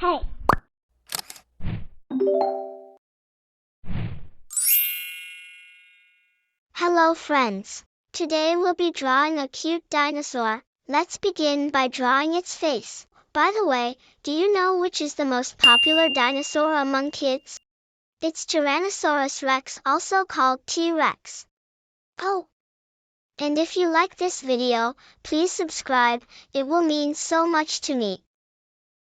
Hey! Hello friends! Today we'll be drawing a cute dinosaur. Let's begin by drawing its face. By the way, do you know which is the most popular dinosaur among kids? It's Tyrannosaurus Rex, also called T-Rex. Oh! And if you like this video, please subscribe, it will mean so much to me.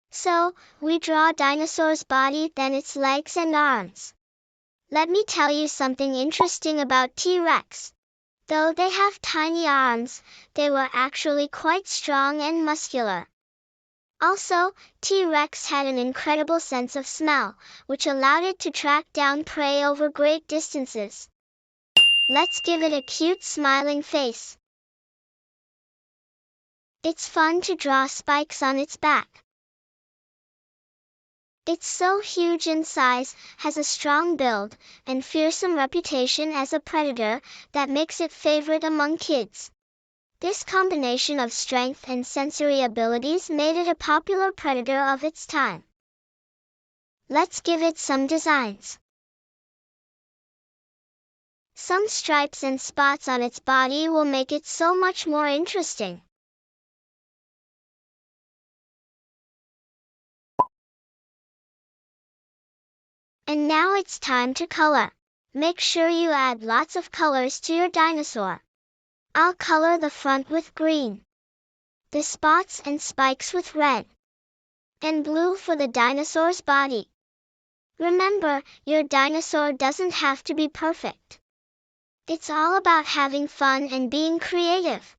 So, we draw dinosaur's body, then its legs and arms. Let me tell you something interesting about T-Rex. Though they have tiny arms, they were actually quite strong and muscular. Also, T-Rex had an incredible sense of smell, which allowed it to track down prey over great distances. Let's give it a cute smiling face. It's fun to draw spikes on its back. It's so huge in size, has a strong build, and fearsome reputation as a predator, that makes it favorite among kids. This combination of strength and sensory abilities made it a popular predator of its time. Let's give it some designs. Some stripes and spots on its body will make it so much more interesting. And now it's time to color. Make sure you add lots of colors to your dinosaur. I'll color the front with green, the spots and spikes with red, and blue for the dinosaur's body. Remember, your dinosaur doesn't have to be perfect. It's all about having fun and being creative.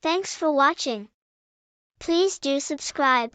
Thanks for watching. Please do subscribe.